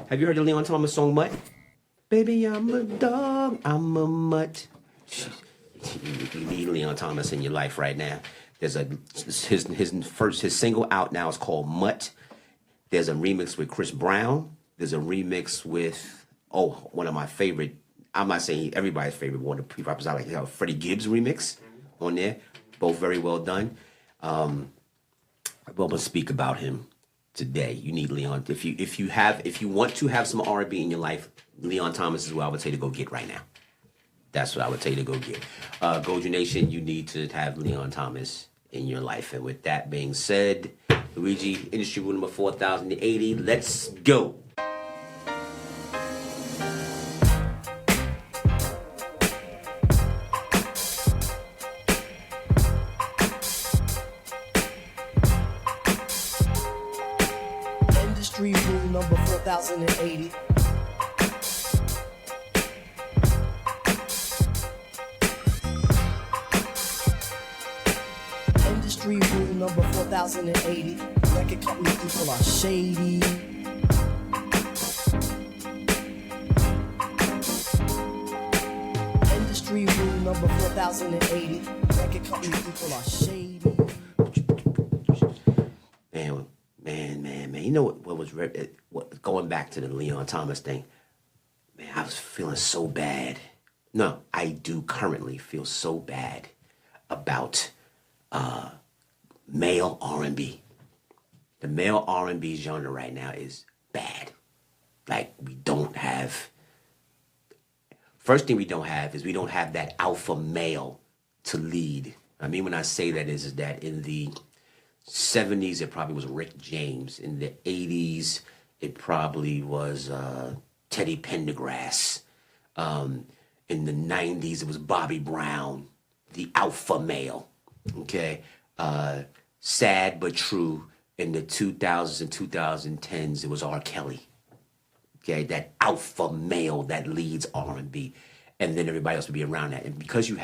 Have you heard the Leon Thomas song Mutt? Baby, I'm a dog, I'm a mutt. You need Leon Thomas in your life right now. There's his single out now is called Mutt. There's a remix with Chris Brown. There's a remix with one of my favorite. I'm not saying everybody's favorite, but one of the rappers I like, Freddie Gibbs remix on there. Both very well done. I'm going to speak about him today. You need Leon. If you want to have some R&B in your life, Leon Thomas is what I would say to go get right now. That's what I would tell you to go get. Goju Nation, you need to have Leon Thomas in your life. And with that being said, Luigi, industry rule number 4080, let's go. Industry rule number 4080. Industry rule number 4080. Record company people are shady. Industry rule number 4080. Record company people are shady. Man. You know what was going back to the Leon Thomas thing? Man, I was feeling so bad. No, I do currently feel so bad about male R&B. The male R&B genre right now is bad. Like, first thing we don't have is we don't have that alpha male to lead. I mean, when I say that is that in the 70s, it probably was Rick James. In the 80s, it probably was Teddy Pendergrass. In the 90s, it was Bobby Brown, the alpha male. Okay? Sad but true. In the 2000s and 2010s, it was R. Kelly. Okay? That alpha male that leads R&B. And then everybody else would be around that. And because you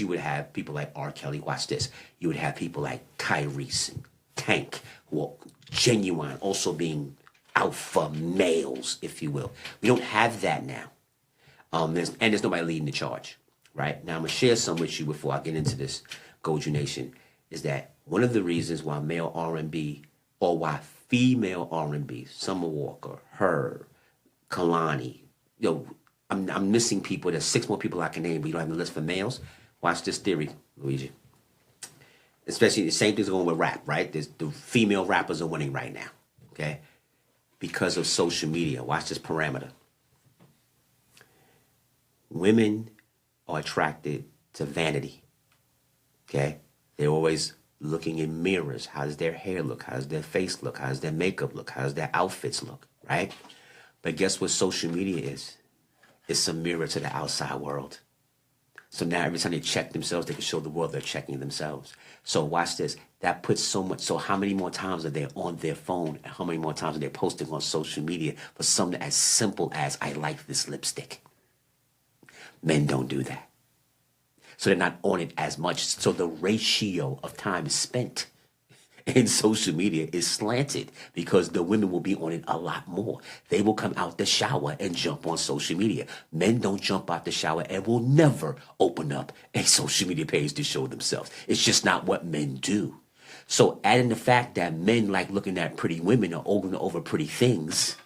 would have people like R. Kelly, watch this, you would have people like Tyrese and Tank, who are genuine, also being alpha males, if you will. We don't have that now. There's nobody leading the charge, right? Now, I'm going to share some with you before I get into this, Goju Nation, is that one of the reasons why male R&B, or why female R&B, Summer Walker, her, Kalani, I'm missing people. There's 6 more people I can name, but you don't have a list for males. Watch this theory, Luigi. Especially the same thing's going with rap, right? The female rappers are winning right now, okay? Because of social media. Watch this parameter. Women are attracted to vanity, okay? They're always looking in mirrors. How does their hair look? How does their face look? How does their makeup look? How does their outfits look, right? But guess what social media is? It's a mirror to the outside world. So now every time they check themselves, they can show the world they're checking themselves. So watch this. That puts so much. So how many more times are they on their phone? And how many more times are they posting on social media for something as simple as, I like this lipstick? Men don't do that. So they're not on it as much. So the ratio of time spent in social media is slanted because the women will be on it a lot more. They will come out the shower and jump on social media. Men don't jump out the shower and will never open up a social media page to show themselves. It's just not what men do. So adding the fact that men like looking at pretty women or over pretty things,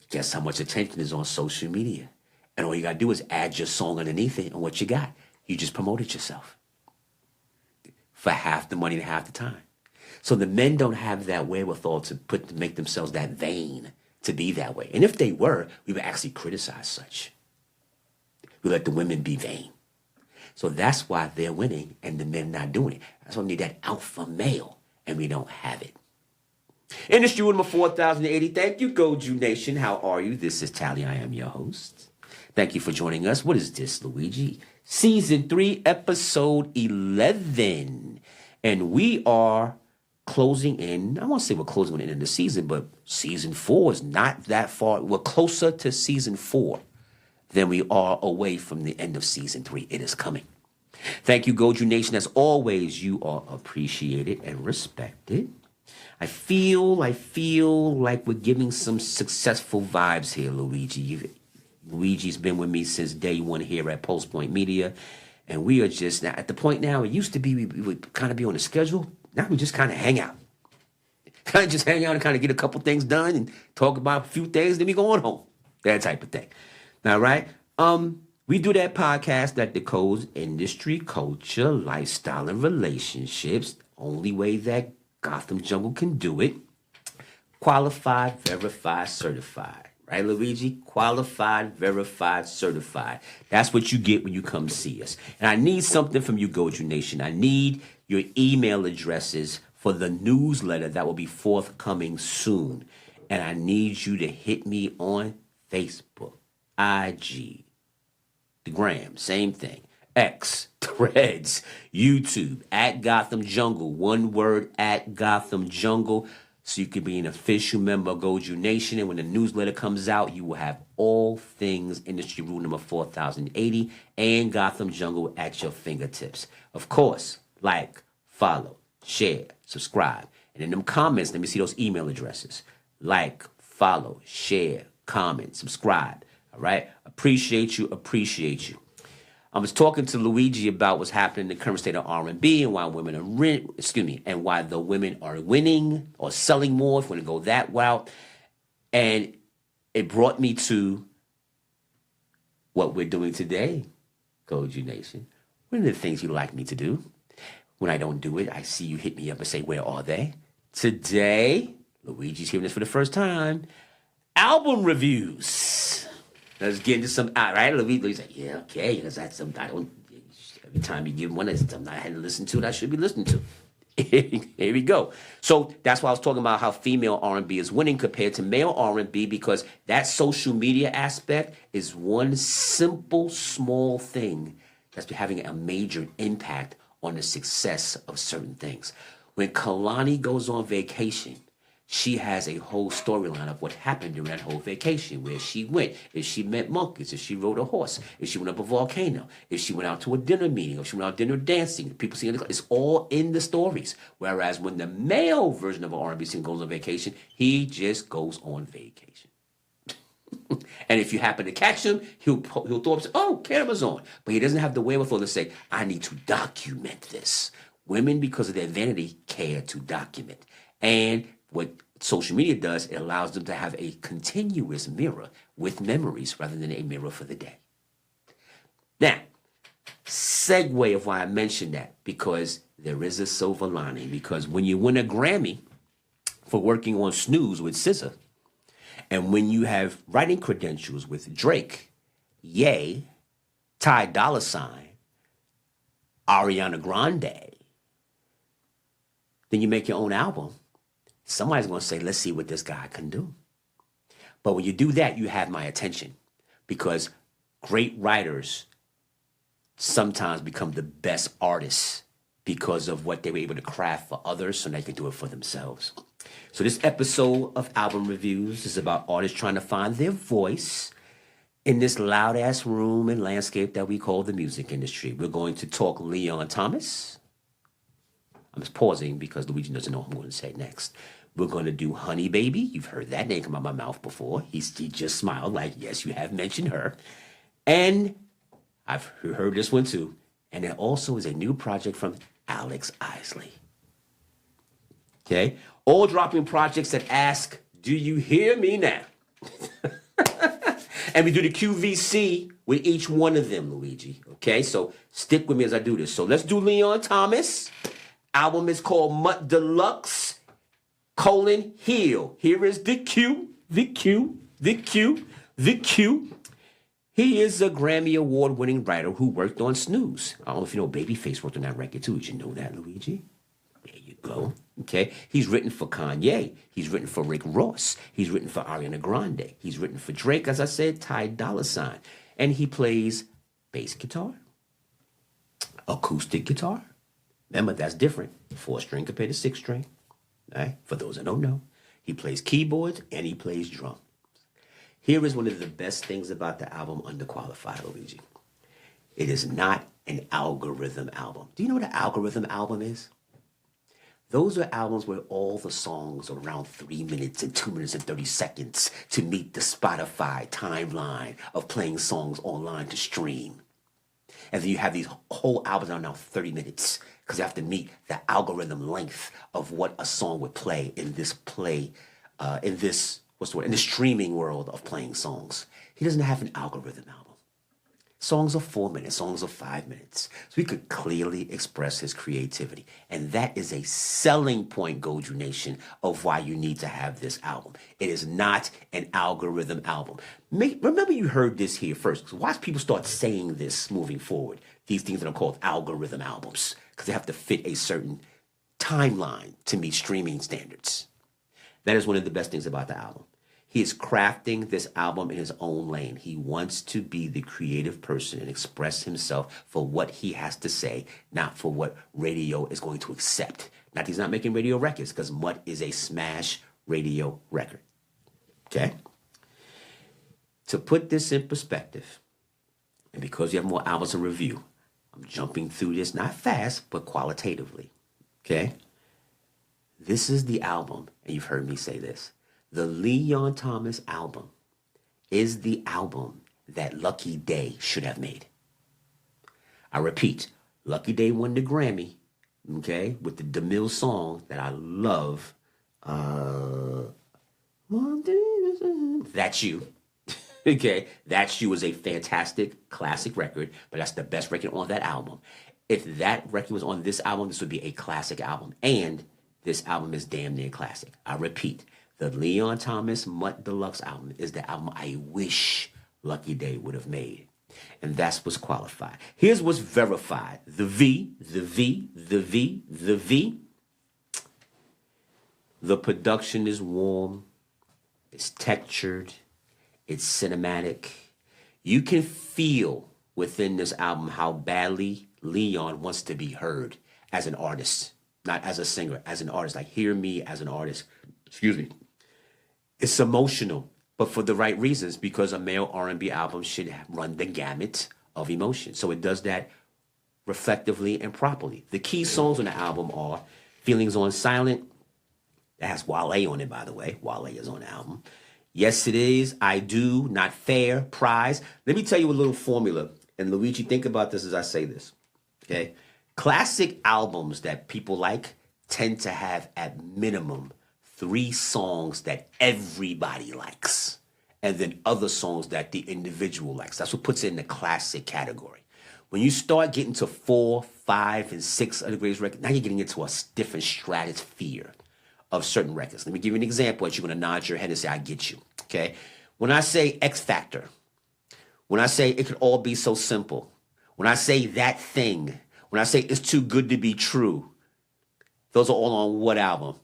guess how much attention is on social media? And all you got to do is add your song underneath it, and what you got? You just promoted yourself for half the money and half the time. So the men don't have that wherewithal to make themselves that vain to be that way. And if they were, we would actually criticize such. We let the women be vain. So that's why they're winning and the men not doing it. That's why we need that alpha male, and we don't have it. Industry rule number 4080. Thank you, Goju Nation. How are you? This is Tally. I am your host. Thank you for joining us. What is this, Luigi? Season 3, episode 11. And we are closing in. I won't say we're closing on the end of the season, but season 4 is not that far. We're closer to season 4 than we are away from the end of season 3. It is coming. Thank you, Goju Nation. As always, you are appreciated and respected. I feel like we're giving some successful vibes here, Luigi. Luigi's been with me since day one here at Pulse Point Media, and we are just now at the point now. It used to be we would kind of be on a schedule. Now we just kind of hang out, kind of just hang out and kind of get a couple things done and talk about a few things. Then we go on home, that type of thing. All right. We do that podcast that decodes industry, culture, lifestyle, and relationships. Only way that Gotham Jungle can do it. Qualified, verified, certified. Right, Luigi? Qualified, verified, certified. That's what you get when you come see us. And I need something from you, Goju Nation. I need your email addresses for the newsletter that will be forthcoming soon. And I need you to hit me on Facebook, IG, the Gram, same thing. X, Threads, YouTube, at Gotham Jungle. One word, at Gotham Jungle. So you can be an official member of Goju Nation. And when the newsletter comes out, you will have all things industry rule number 4080 and Gotham Jungle at your fingertips. Of course, like, follow, share, subscribe. And in them comments, let me see those email addresses. Like, follow, share, comment, subscribe. All right? Appreciate you. I was talking to Luigi about what's happening in the current state of R&B and why women are and why the women are winning or selling more if we want to go that route. And it brought me to what we're doing today, Goju Nation. One of the things you like me to do. When I don't do it, I see you hit me up and say, where are they? Today, Luigi's hearing this for the first time. Album reviews. Let's get into some, right? Luigi's like, yeah, okay, because that's something I don't, every time you give one, that's something I hadn't listened to that I should be listening to. Here we go. So that's why I was talking about how female R&B is winning compared to male R&B, because that social media aspect is one simple, small thing that's been having a major impact on the success of certain things. When Kalani goes on vacation, she has a whole storyline of what happened during that whole vacation, where she went, if she met monkeys, if she rode a horse, if she went up a volcano, if she went out to a dinner meeting, if she went out dinner dancing, people seeing it's all in the stories. Whereas when the male version of an R&B singer goes on vacation, he just goes on vacation. And if you happen to catch him, he'll throw up, oh, camera's on. But he doesn't have the wherewithal to say, I need to document this. Women, because of their vanity, care to document. And what social media does, it allows them to have a continuous mirror with memories rather than a mirror for the day. Now, segue of why I mentioned that, because there is a silver lining. Because when you win a Grammy for working on Snooze with SZA, and when you have writing credentials with Drake, Ye, Ty Dolla $ign, Ariana Grande, then you make your own album. Somebody's going to say, let's see what this guy can do. But when you do that, you have my attention, because great writers sometimes become the best artists because of what they were able to craft for others so they can do it for themselves. So this episode of Album Reviews is about artists trying to find their voice in this loud-ass room and landscape that we call the music industry. We're going to talk Leon Thomas. I'm just pausing because Luigi doesn't know what I'm going to say next. We're going to do Honey Baby. You've heard that name come out of my mouth before. He just smiled like, yes, you have mentioned her. And I've heard this one too. And there also is a new project from Alex Isley. Okay? All dropping projects that ask, do you hear me now? And we do the QVC with each one of them, Luigi. Okay? So stick with me as I do this. So let's do Leon Thomas. Album is called Mutt Deluxe, Heal. Here is the Q. He is a Grammy Award-winning writer who worked on Snooze. I don't know if you know Babyface worked on that record too. Did you know that, Luigi? There you go. Okay. He's written for Kanye. He's written for Rick Ross. He's written for Ariana Grande. He's written for Drake, as I said, Ty Dolla $ign. And he plays bass guitar, acoustic guitar. Remember, that's different. 4-string compared to 6-string. All right? For those that don't know. He plays keyboards and he plays drums. Here is one of the best things about the album Underqualified, Luigi. It is not an algorithm album. Do you know what an algorithm album is? Those are albums where all the songs are around 3 minutes and 2 minutes and 30 seconds to meet the Spotify timeline of playing songs online to stream. And then you have these whole albums that are now 30 minutes because you have to meet the algorithm length of what a song would play in this in the streaming world of playing songs. He doesn't have an algorithm album. Songs are 4 minutes, songs are 5 minutes. So he could clearly express his creativity. And that is a selling point, Goju Nation, of why you need to have this album. It is not an algorithm album. Remember you heard this here first. Watch people start saying this moving forward. These things that are called algorithm albums. Because they have to fit a certain timeline to meet streaming standards. That is one of the best things about the album. He is crafting this album in his own lane. He wants to be the creative person and express himself for what he has to say, not for what radio is going to accept. Not that he's not making radio records, because Mutt is a smash radio record. Okay? To put this in perspective, and because you have more albums to review, I'm jumping through this not fast, but qualitatively. Okay? This is the album, and you've heard me say this. The Leon Thomas album is the album that Lucky Day should have made. I repeat, Lucky Day won the Grammy, okay, with the DeMille song that I love. That's You. Okay, That's You is a fantastic classic record, but that's the best record on that album. If that record was on this album, this would be a classic album. And this album is damn near classic. I repeat, the Leon Thomas Mutt Deluxe album is the album I wish Lucky Day would have made. And that's what's qualified. Here's what's verified. The V. The production is warm. It's textured. It's cinematic. You can feel within this album how badly Leon wants to be heard as an artist. Not as a singer, as an artist. Like, hear me as an artist. Excuse me. It's emotional, but for the right reasons, because a male R&B album should run the gamut of emotion. So it does that reflectively and properly. The key songs on the album are Feelings on Silent. That has Wale on it, by the way. Wale is on the album. Yes, It Is, I Do, Not Fair, Prize. Let me tell you a little formula. And Luigi, think about this as I say this. Okay? Classic albums that people like tend to have at minimum 3 songs that everybody likes, and then other songs that the individual likes. That's what puts it in the classic category. When you start getting to 4, 5, and 6 of the greatest records, now you're getting into a different stratosphere of certain records. Let me give you an example that you're going to nod your head and say, I get you. Okay? When I say X Factor, when I say It Could All Be So Simple, when I say That Thing, when I say It's Too Good to Be True, those are all on what album?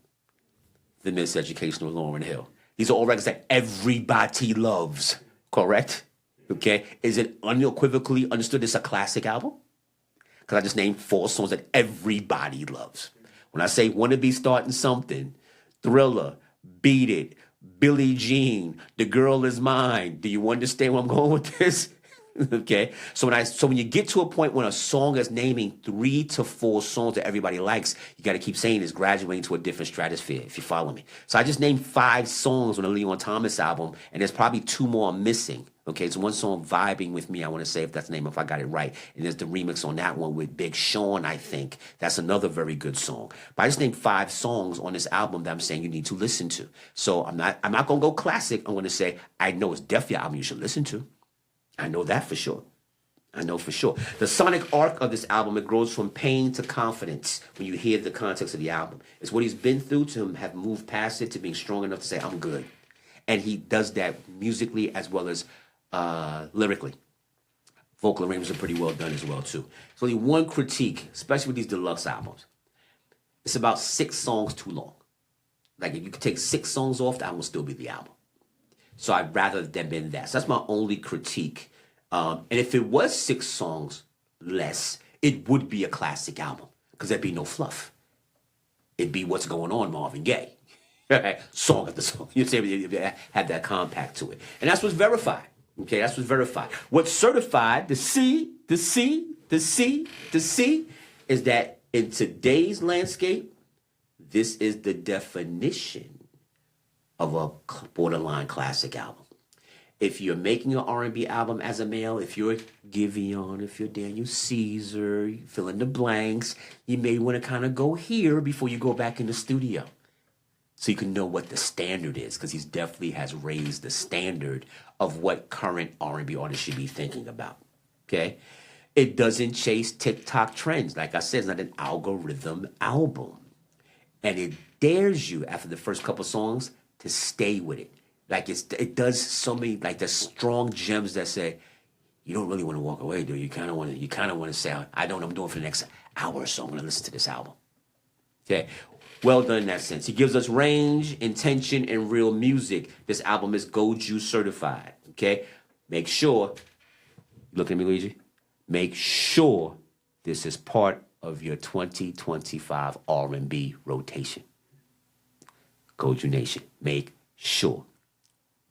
The Miseducation of Lauryn Hill. These are all records that everybody loves, correct? Okay? Is it unequivocally understood it's a classic album? Because I just named 4 songs that everybody loves. When I say Wanna Be Starting Something, Thriller, Beat It, Billie Jean, The Girl Is Mine. Do you understand where I'm going with this? Okay, so when you get to a point when a song is naming 3 to 4 songs that everybody likes, you got to keep saying it's graduating to a different stratosphere, if you follow me. So I just named 5 songs on the Leon Thomas album, and there's probably 2 more I'm missing. Okay, so one song, Vibing With Me, I want to say if that's the name, if I got it right. And there's the remix on that one with Big Sean, I think. That's another very good song. But I just named 5 songs on this album that I'm saying you need to listen to. So I'm not going to go classic. I'm going to say, I know it's definitely an album you should listen to. I know that for sure. I know for sure. The sonic arc of this album, it grows from pain to confidence when you hear the context of the album. It's what he's been through to him have moved past it to being strong enough to say, I'm good. And he does that musically as well as lyrically. Vocal arrangements are pretty well done as well, too. There's only one critique, especially with these deluxe albums. It's about 6 songs too long. Like, if you could take 6 songs off, the album will still be the album. So I'd rather them been that. So that's my only critique. And if it was 6 songs less, it would be a classic album because there'd be no fluff. It'd be What's Going On, Marvin Gaye. Song after song. You'd say have that compact to it. And that's what's verified. Okay, that's what's verified. What's certified, the C, is that in today's landscape, This is the definition of a borderline classic album. If you're making an R&B album as a male, if you're Giveon, if you're Daniel Caesar, you fill in the blanks, you may want to kind of go here before you go back in the studio. So you can know what the standard is, because he definitely has raised the standard of what current R&B artists should be thinking about, okay? It doesn't chase TikTok trends. Like I said, it's not an algorithm album. And it dares you, after the first couple songs, to stay with it. Like it does so many, like the strong gems that say, you don't really want to walk away, do you? You kind of want to say, I don't know, I'm doing for the next hour or so, I'm going to listen to this album. Okay? Well done in that sense. He gives us range, intention, and real music. This album is Gold Juice certified. Okay? Make sure, look at me, Luigi. Make sure this is part of your 2025 R&B rotation. Gold Juice Nation. Make sure.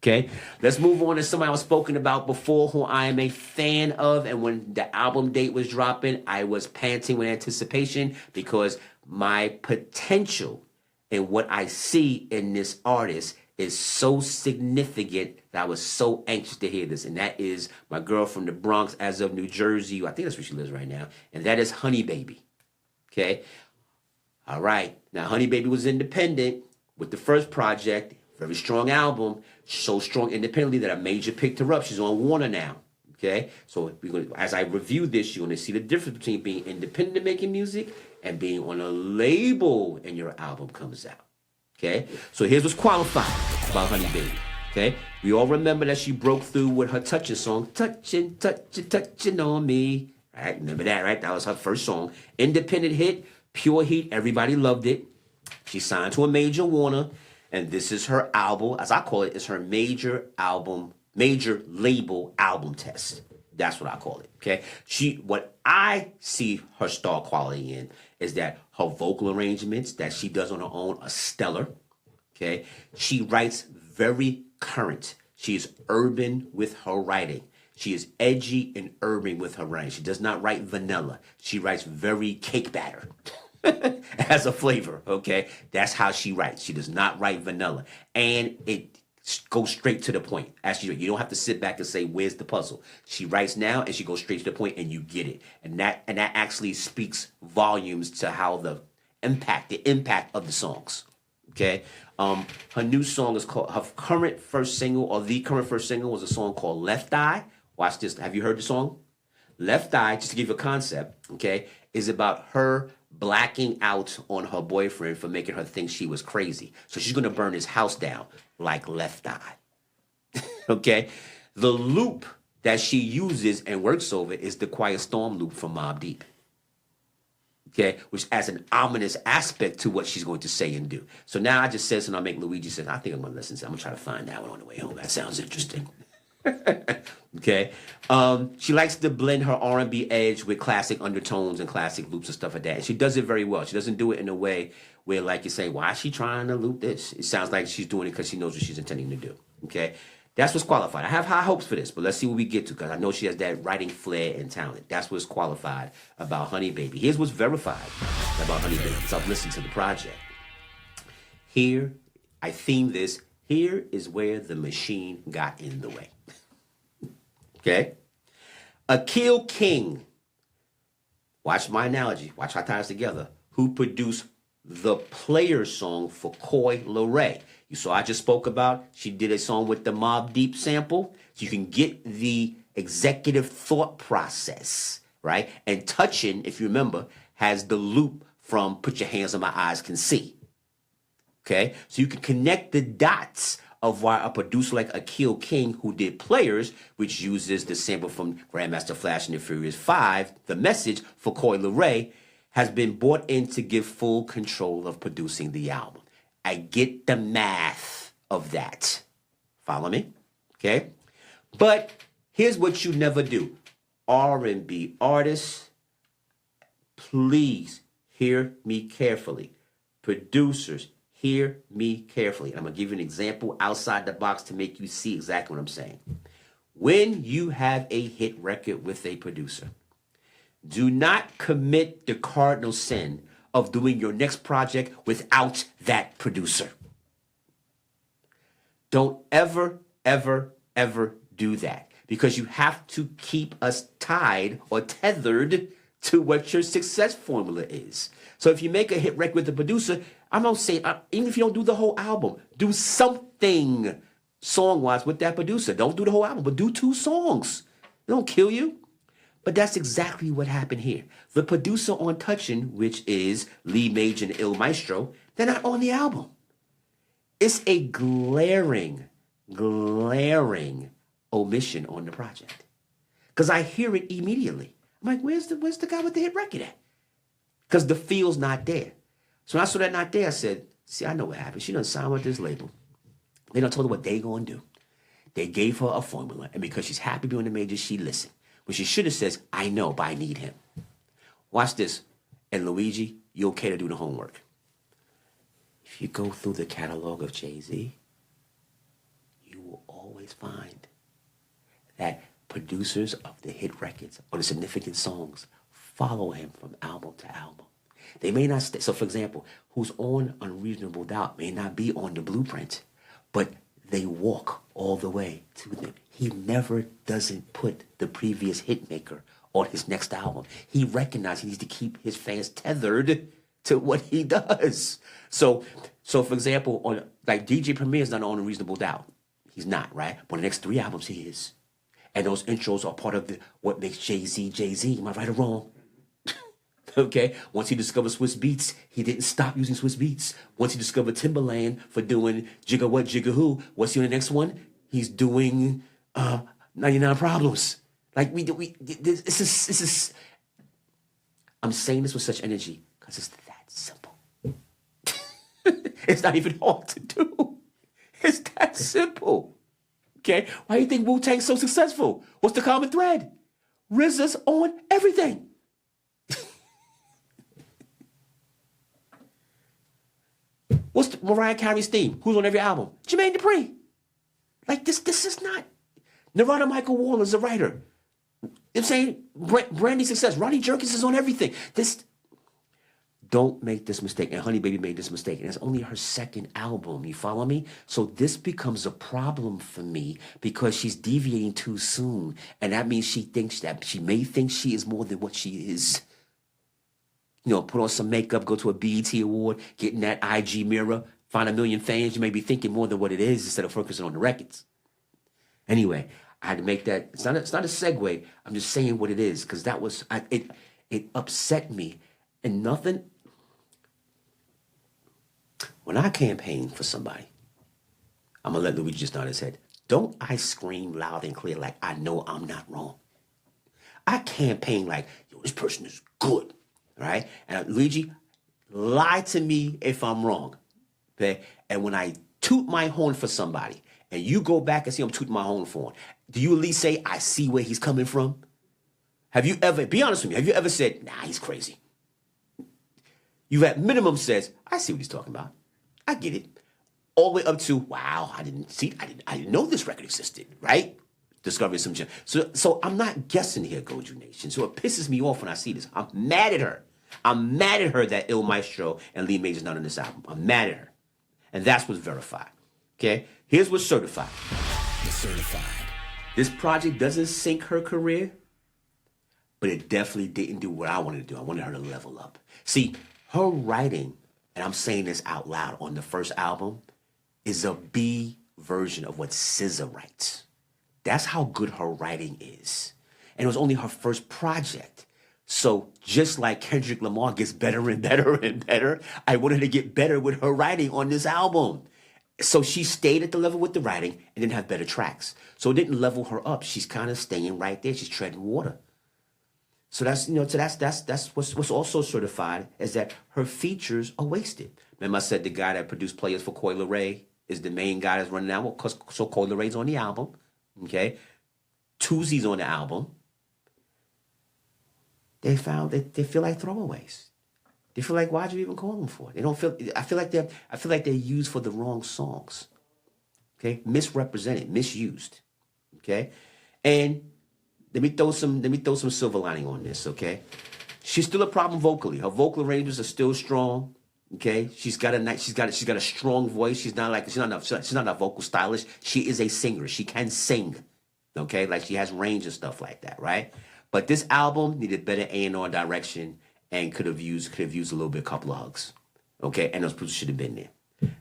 Okay? Let's move on to somebody I've spoken about before who I am a fan of. And when the album date was dropping, I was panting with anticipation because my potential and what I see in this artist is so significant that I was so anxious to hear this. And that is my girl from the Bronx, as of New Jersey. I think that's where she lives right now. And that is Honey Baby. Okay? All right. Now, Honey Baby was independent with the first project. Very strong album. So strong independently that a major picked her up. She's on Warner now. Okay? So as I review this, you're going to see the difference between being independent and making music and being on a label and your album comes out. Okay? So here's what's qualified about Honey Baby. Okay? We all remember that she broke through with her Touching song. Touching, touching, touching on me. Right? Remember that, right? That was her first song. Independent hit, pure heat. Everybody loved it. She signed to a major Warner. And this is her album, as I call it, is her major label album test. That's what I call it, okay? What I see her star quality in is that her vocal arrangements that she does on her own are stellar, okay? She writes very current. She is urban with her writing. She is edgy and urban with her writing. She does not write vanilla. She writes very cake batter. As a flavor, okay? That's how she writes. She does not write vanilla. And it goes straight to the point. You don't have to sit back and say, where's the puzzle? She writes now and she goes straight to the point and you get it. And that actually speaks volumes to how the impact of the songs. Okay? Her new song is called, the current first single was a song called Left Eye. Watch this. Have you heard the song? Left Eye, just to give you a concept, okay, is about her blacking out on her boyfriend for making her think she was crazy. So she's going to burn his house down like Left Eye. Okay? The loop that she uses and works over is the Quiet Storm loop from Mobb Deep. Okay? Which adds an ominous aspect to what she's going to say and do. So now I just said, and I make Luigi say, I think I'm going to listen to it. I'm going to try to find that one on the way home. That sounds interesting. Okay, she likes to blend her R&B edge with classic undertones and classic loops and stuff like that. And she does it very well. She doesn't do it in a way where, like, you say, why is she trying to loop this? It sounds like she's doing it because she knows what she's intending to do. Okay, that's what's qualified. I have high hopes for this, but let's see what we get to because I know she has that writing flair and talent. That's what's qualified about Honey Baby. Here's what's verified about Honey Baby. So I've listened to the project. Here, I theme this. Here is where the machine got in the way. Okay? Akil King, watch my analogy, watch how it ties together, who produced the Player song for Coi Leray. You saw I just spoke about, she did a song with the Mobb Deep sample, so you can get the executive thought process, right? And Touching, if you remember, has the loop from Put Your Hands on My Eyes Can See. Okay? So you can connect the dots of why a producer like Akil King, who did Players, which uses the sample from Grandmaster Flash and the Furious 5, the message for Coi Leray, has been brought in to give full control of producing the album. I get the math of that. Follow me? Okay? But here's what you never do. R&B artists, please hear me carefully. Producers, hear me carefully. I'm going to give you an example outside the box to make you see exactly what I'm saying. When you have a hit record with a producer, do not commit the cardinal sin of doing your next project without that producer. Don't ever, ever, ever do that, because you have to keep us tied or tethered to what your success formula is. So if you make a hit record with the producer, I'm not saying, even if you don't do the whole album, do something song-wise with that producer. Don't do the whole album, but do 2 songs. It don't kill you. But that's exactly what happened here. The producer on Touchin', which is Lee Major and Il Maestro, they're not on the album. It's a glaring omission on the project. Because I hear it immediately. I'm like, where's the guy with the hit record at? Because the feel's not there. So when I saw that not there, I said, see, I know what happened. She done signed with this label. They done told her what they gonna do. They gave her a formula, and because she's happy being the major, she listened. When she should have said, I know, but I need him. Watch this. And Luigi, you okay to do the homework. If you go through the catalog of Jay-Z, you will always find that producers of the hit records or the significant songs follow him from album to album. They may not stay. So, for example, who's on Unreasonable Doubt may not be on the blueprint, but they walk all the way to them. He never doesn't put the previous hit maker on his next album. He recognizes he needs to keep his fans tethered to what he does. So for example, on like DJ Premier is not on Unreasonable Doubt. He's not, right? But the next 3 albums he is. And those intros are part of what makes Jay-Z Jay-Z. Am I right or wrong? Okay? Once he discovered Swiss Beats, he didn't stop using Swiss Beats. Once he discovered Timbaland for doing Jigga What, Jigga Who, what's he on the next one? He's doing 99 Problems. Like, this is, I'm saying this with such energy because it's that simple. It's not even hard to do. It's that simple. Okay? Why do you think Wu-Tang's so successful? What's the common thread? RZA's on everything. What's Mariah Carey's theme? Who's on every album? Jermaine Dupri. Like, this is not... Nirvana Michael Wall is a writer. I'm saying Brandy's success. Ronnie Jerkins is on everything. Don't make this mistake. And Honey Baby made this mistake. And it's only her 2nd album. You follow me? So this becomes a problem for me because she's deviating too soon. And that means she may think she is more than what she is. You know, put on some makeup, go to a BET award, get in that IG mirror, find 1 million fans. You may be thinking more than what it is instead of focusing on the records. Anyway, I had to make that. It's not a segue. I'm just saying what it is because that was it upset me. And nothing. When I campaign for somebody, I'm gonna let Luigi just nod his head. Don't I scream loud and clear like I know I'm not wrong? I campaign like, yo, this person is good, right? And Luigi, lie to me if I'm wrong, okay? And when I toot my horn for somebody, and you go back and see I'm tooting my horn for him, do you at least say, I see where he's coming from? Have you ever, be honest with me, have you ever said, nah, he's crazy? You at minimum says, I see what he's talking about. I get it. All the way up to, wow, I didn't know this record existed, right? Discovering some gem. So I'm not guessing here, Goju Nation. So it pisses me off when I see this. I'm mad at her. I'm mad at her that Il Maestro and Lee Major's not on this album. I'm mad at her. And that's what's verified. Okay? Here's what's certified. It's certified. This project doesn't sink her career, but it definitely didn't do what I wanted to do. I wanted her to level up. See, her writing, and I'm saying this out loud, on the first album, is a B version of what SZA writes. That's how good her writing is. And it was only her first project. So just like Kendrick Lamar gets better and better and better, I wanted to get better with her writing on this album. So she stayed at the level with the writing and didn't have better tracks. So it didn't level her up. She's kind of staying right there. She's treading water. So that's what's also certified is that her features are wasted. Remember I said the guy that produced Players for Coi Leray is the main guy that's running the album. So Coi Leray's on the album. Okay. Tuzi's on the album. They feel like throwaways. They feel like, why'd you even call them for? They don't feel. I feel like they're used for the wrong songs. Okay, misrepresented, misused. Okay, and let me throw some silver lining on this. Okay, She's still a problem vocally. Her vocal ranges are still strong. Okay, she's got a strong voice. She's not a vocal stylist. She is a singer. She can sing. Okay, like she has range and stuff like that, right? But this album needed better A&R direction and could have used a little bit, a couple of hugs. Okay, and those producers should have been there,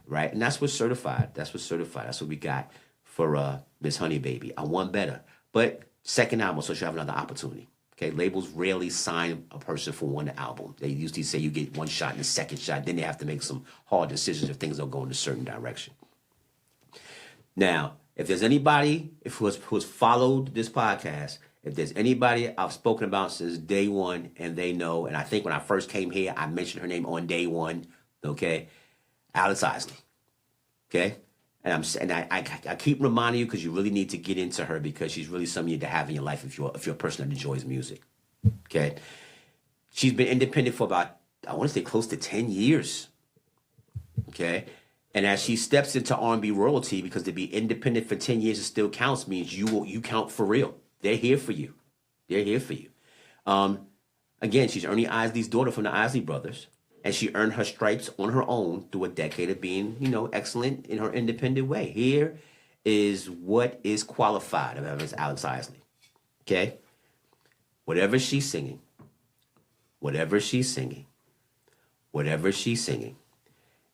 right? And that's what's certified. That's what we got for Miss Honey Baby. I want better, but second album, so she'll have another opportunity. Okay, labels rarely sign a person for one album. They usually say you get one shot and a second shot. Then they have to make some hard decisions if things don't go in a certain direction. Now, if there's anybody who has followed this podcast, if there's anybody I've spoken about since day one and they know, and I think when I first came here, I mentioned her name on day one, okay? Alice Isley, okay? And I keep reminding you because you really need to get into her because she's really something you need to have in your life if you're a person that enjoys music. Okay, she's been independent for about, I want to say, close to 10 years. Okay, and as she steps into R&B royalty, because to be independent for 10 years it still counts means you count for real. They're here for you. They're here for you. Again, she's Ernie Isley's daughter from the Isley brothers. And she earned her stripes on her own through a decade of being, excellent in her independent way. Here is what is qualified about Miss Alice Isley. Okay? Whatever she's singing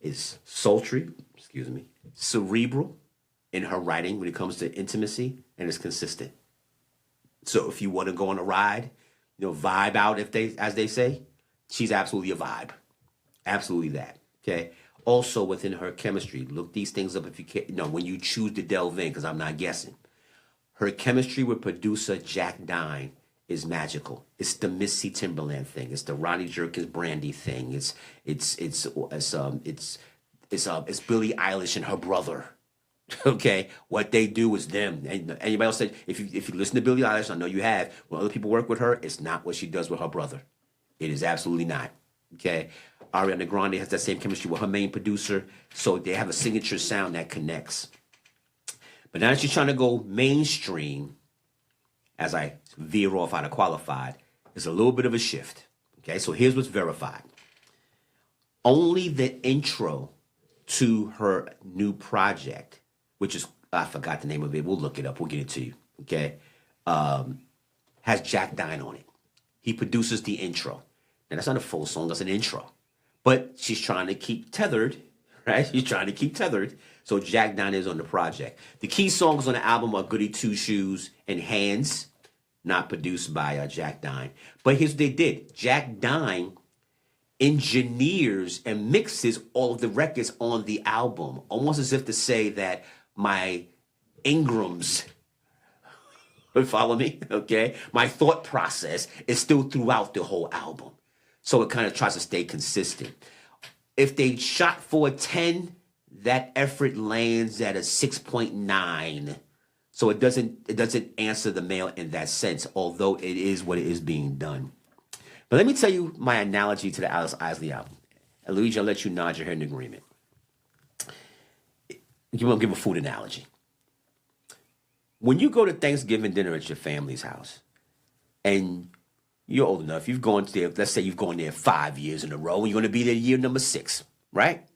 is sultry, cerebral in her writing when it comes to intimacy, and is consistent. So if you want to go on a ride, vibe out, as they say, she's absolutely a vibe. Absolutely that, okay? Also within her chemistry, look these things up if you can, when you choose to delve in, because I'm not guessing. Her chemistry with producer Jack Dine is magical. It's the Missy Timberland thing. It's the Rodney Jerkins Brandy thing. It's Billie Eilish and her brother. Okay, what they do is them. And anybody else said if you listen to Billie Eilish, I know you have. When other people work with her, it's not what she does with her brother. It is absolutely not. Okay, Ariana Grande has that same chemistry with her main producer, so they have a signature sound that connects. But now she's trying to go mainstream, as I veer off out of qualified, there's a little bit of a shift. Okay, so here's what's verified. Only the intro to her new project, which is, I forgot the name of it, we'll look it up, we'll get it to you, okay, has Jack Dine on it. He produces the intro. Now, that's not a full song, that's an intro. But she's trying to keep tethered, right? She's trying to keep tethered. So Jack Dine is on the project. The key songs on the album are Goody Two Shoes and Hands, not produced by Jack Dine. But here's what they did. Jack Dine engineers and mixes all of the records on the album, almost as if to say that my Ingrams, follow me, okay? My thought process is still throughout the whole album. So it kind of tries to stay consistent. If they shot for a 10, that effort lands at a 6.9. So it doesn't answer the mail in that sense, although it is what it is being done. But let me tell you my analogy to the Alice Isley album. And Luigi, I'll let you nod your head in agreement. You want to give a food analogy. When you go to Thanksgiving dinner at your family's house, and you're old enough, you've gone there, let's say you've gone there 5 years in a row, and you're going to be there year number 6, right?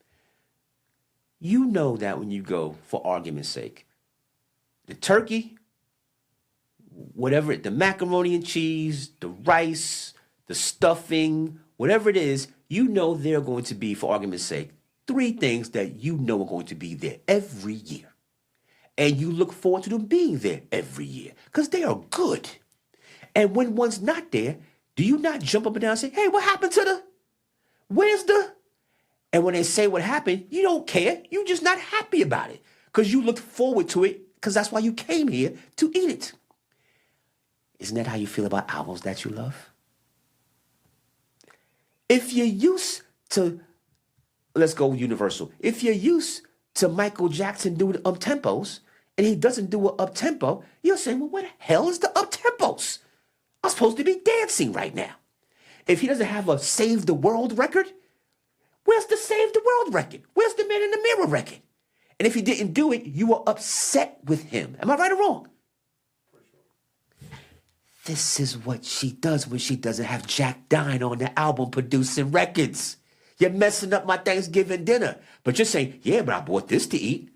You know that when you go, for argument's sake, the turkey, whatever, the macaroni and cheese, the rice, the stuffing, whatever it is, you know there are going to be, for argument's sake, 3 things that you know are going to be there every year. And you look forward to them being there every year because they are good. And when one's not there, do you not jump up and down and say, hey, what happened to where's the? And when they say what happened, you don't care. You're just not happy about it because you looked forward to it because that's why you came here to eat it. Isn't that how you feel about albums that you love? If you're used to, let's go Universal. If you're used to Michael Jackson doing up-tempos and he doesn't do an up-tempo, you're saying, well, what the hell is the up-tempos? I'm supposed to be dancing right now. If he doesn't have a Save the World record, where's the Save the World record? Where's the Man in the Mirror record? And if he didn't do it, you were upset with him. Am I right or wrong? This is what she does when she doesn't have Jack Dine on the album producing records. You're messing up my Thanksgiving dinner. But you're saying, yeah, but I bought this to eat.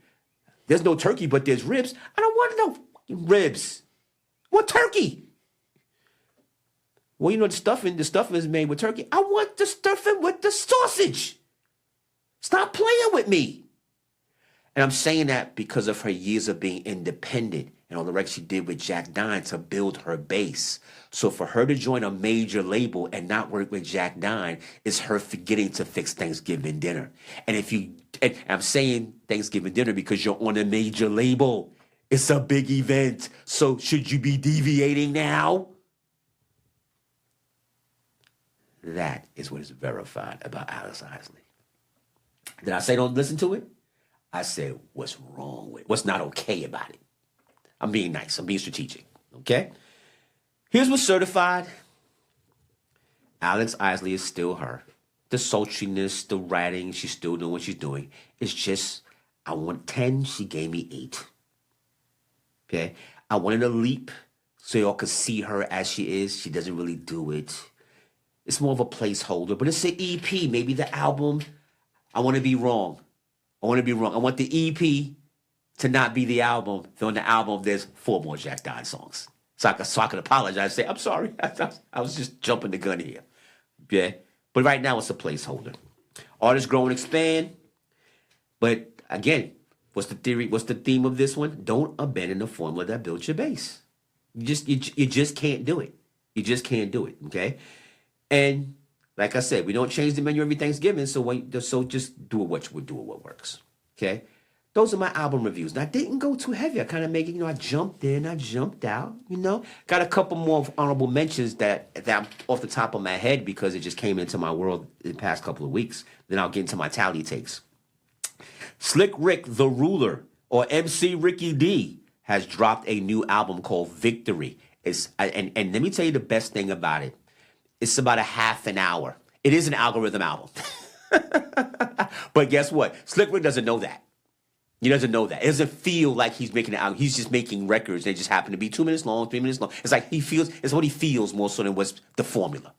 There's no turkey, but there's ribs. I don't want no fucking ribs. What turkey? Well, you know, the stuffing is made with turkey. I want the stuffing with the sausage. Stop playing with me. And I'm saying that because of her years of being independent and all the records she did with Jack Dine to build her base. So for her to join a major label and not work with Jack Dine is her forgetting to fix Thanksgiving dinner. And and I'm saying Thanksgiving dinner because you're on a major label. It's a big event. So should you be deviating now? That is what is verified about Alex Isley. Did I say don't listen to it? I said what's wrong with it? What's not okay about it? I'm being nice. I'm being strategic. Okay? Here's what's certified. Alex Isley is still her. The sultriness, the ratting, she's still doing what she's doing. It's just, I want 10, she gave me 8. Okay? I wanted a leap so y'all could see her as she is. She doesn't really do it. It's more of a placeholder, but it's an EP. Maybe the album, I want to be wrong. I want the EP to not be the album. So on the album, there's 4 more Jack Dine songs. So I can apologize and say, I'm sorry. I was just jumping the gun here. Yeah. But right now, it's a placeholder. Artists grow and expand. But again, what's the theory? What's the theme of this one? Don't abandon the formula that built your base. You just can't do it. You just can't do it. Okay. And like I said, we don't change the menu every Thanksgiving. So just do what works. Okay. Those are my album reviews. Now, I didn't go too heavy. I kind of make it, I jumped in, I jumped out, Got a couple more honorable mentions that I'm off the top of my head because it just came into my world in the past couple of weeks. Then I'll get into my tally takes. Slick Rick, The Ruler, or MC Ricky D, has dropped a new album called Victory. And let me tell you the best thing about it. It's about a half an hour. It is an algorithm album. But guess what? Slick Rick doesn't know that. He doesn't know that. It doesn't feel like he's making an album. He's just making records. They just happen to be 2 minutes long, 3 minutes long. It's like it's what he feels more so than what's the formula.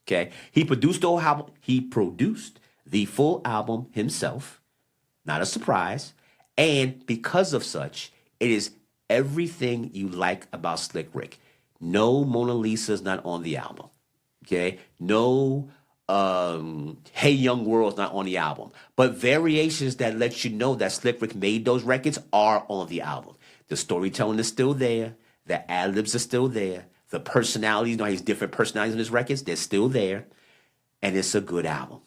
Okay? He produced the whole album. He produced the full album himself. Not a surprise. And because of such, it is everything you like about Slick Rick. No Mona Lisa's not on the album. Okay? No Hey Young World's not on the album. But variations that let you know that Slick Rick made those records are on the album. The storytelling is still there. The ad-libs are still there. The personalities, he has different personalities in his records, they're still there. And it's a good album.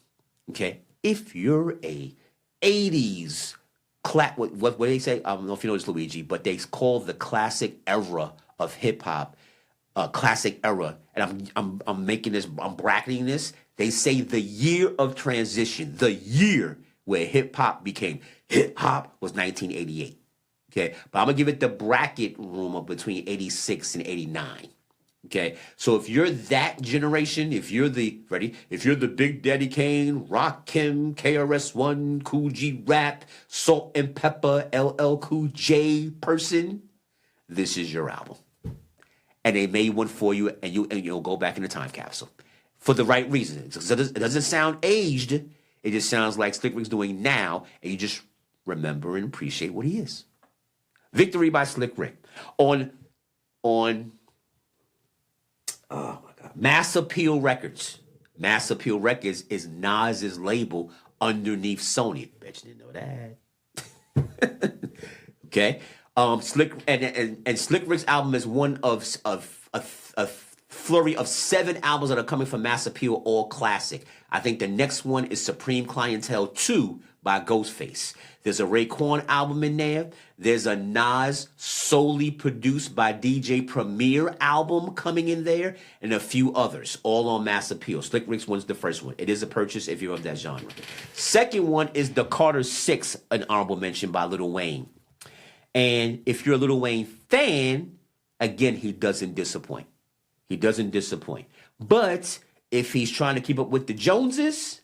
Okay? If you're a 80s what they say, I don't know if you know this, Luigi, but they call the classic era of hip-hop classic era. And I'm making this, I'm bracketing this. They say the year of transition, the year where hip-hop became hip-hop was 1988. Okay? But I'm going to give it the bracket room of between 86 and 89. Okay? So if you're that generation, if you're the Big Daddy Kane, Rakim, KRS-One, Cool G Rap, Salt and Pepper, LL Cool J person, this is your album. And they made one for you, and you'll go back in the time capsule. For the right reason. It doesn't sound aged. It just sounds like Slick Rick's doing now, and you just remember and appreciate what he is. Victory by Slick Rick. On oh my God, Mass Appeal Records. Mass Appeal Records is Nas's label underneath Sony. Bet you didn't know that. Okay. Slick and Slick Rick's album is one of a flurry of 7 albums that are coming from Mass Appeal, all classic. I think the next one is Supreme Clientele 2 by Ghostface. There's a Raekwon album in there. There's a Nas solely produced by DJ Premier album coming in there, and a few others, all on Mass Appeal. Slick Rick's one's the first one. It is a purchase if you're of that genre. Second one is The Carter 6, an honorable mention by Lil Wayne. And if you're a Lil Wayne fan, again, he doesn't disappoint. He doesn't disappoint. But if he's trying to keep up with the Joneses,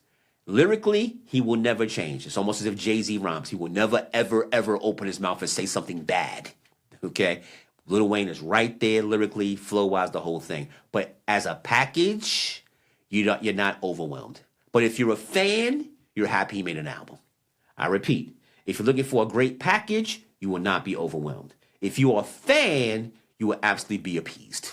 lyrically, he will never change. It's almost as if Jay-Z rhymes. He will never, ever, ever open his mouth and say something bad. Okay? Lil Wayne is right there lyrically, flow-wise, the whole thing. But as a package, you're not overwhelmed. But if you're a fan, you're happy he made an album. I repeat, if you're looking for a great package, you will not be overwhelmed. If you are a fan, you will absolutely be appeased.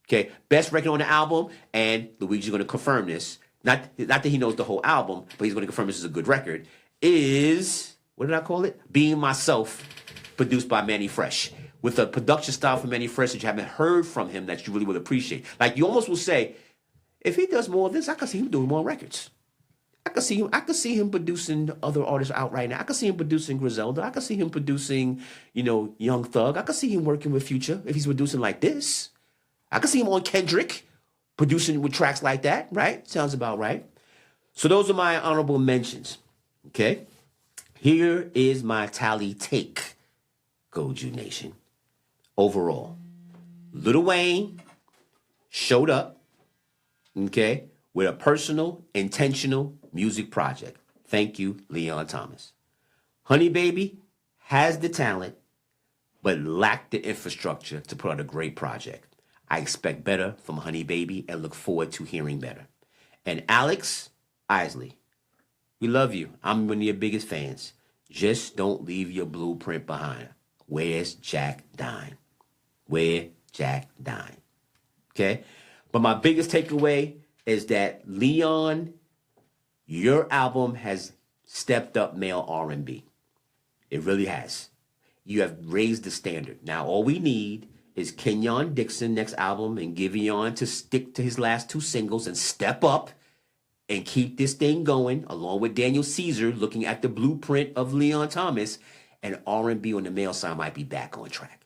Okay, best record on the album, and Luigi's going to confirm this. Not that he knows the whole album, but he's going to confirm this is a good record. Is, what did I call it? Being Myself, produced by Manny Fresh, with a production style from Manny Fresh that you haven't heard from him that you really will appreciate. Like, you almost will say, if he does more of this, I could see him doing more records. I could see him producing other artists out right now. I could see him producing Griselda. I could see him producing, Young Thug. I could see him working with Future if he's producing like this. I could see him on Kendrick, producing with tracks like that, right? Sounds about right. So those are my honorable mentions, okay? Here is my tally take, Goju Nation. Overall, Lil Wayne showed up, okay, with a personal, intentional music project. Thank you, Leon Thomas. Honey Baby has the talent, but lacked the infrastructure to put out a great project. I expect better from Honey Baby and look forward to hearing better. And Alex Isley, we love you. I'm one of your biggest fans. Just don't leave your blueprint behind. Where's Jack Dine? Where Jack Dine? Okay? But my biggest takeaway is that Leon, your album has stepped up male R&B. It really has. You have raised the standard. Now all we need is Kenyon Dixon next album and Giveon to stick to his last two singles and step up and keep this thing going, along with Daniel Caesar looking at the blueprint of Leon Thomas, and R&B on the male side might be back on track.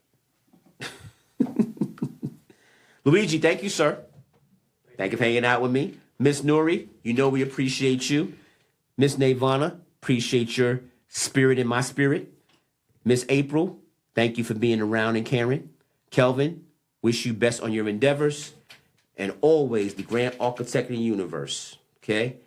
Luigi, thank you, sir. Thank you for hanging out with me. Miss Nuri, we appreciate you. Miss Navana, appreciate your spirit in my spirit. Miss April, thank you for being around and caring. Kelvin, wish you best on your endeavors. And always the grand architect of the universe, okay?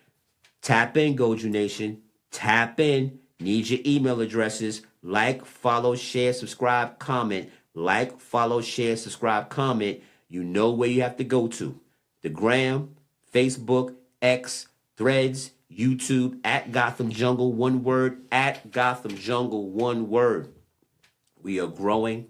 Tap in, Goju Nation. Tap in. Need your email addresses. Like, follow, share, subscribe, comment. Like, follow, share, subscribe, comment. You know where you have to go to. The Gram, Facebook, X, Threads, YouTube, at Gotham Jungle, one word, at Gotham Jungle, one word. We are growing.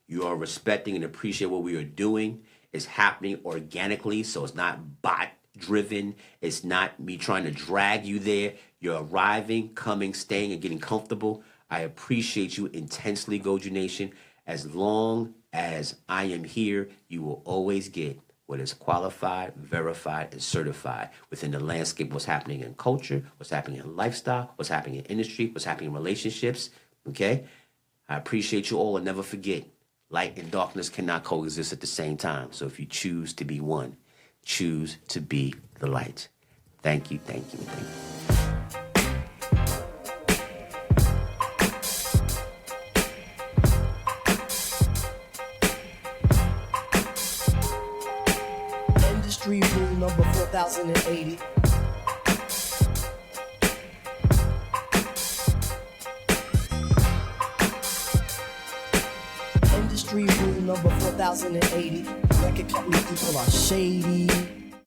You are respecting and appreciate what we are doing. It's happening organically, so it's not bot-driven. It's not me trying to drag you there. You're arriving, coming, staying, and getting comfortable. I appreciate you intensely, Goju Nation. As long as I am here, you will always get what is qualified, verified, and certified within the landscape of what's happening in culture, what's happening in lifestyle, what's happening in industry, what's happening in relationships, okay? I appreciate you all, and never forget, light and darkness cannot coexist at the same time. So if you choose to be one, choose to be the light. Thank you, thank you, thank you. Industry rule number 4080. Industry rule number 4080. Record company people are shady.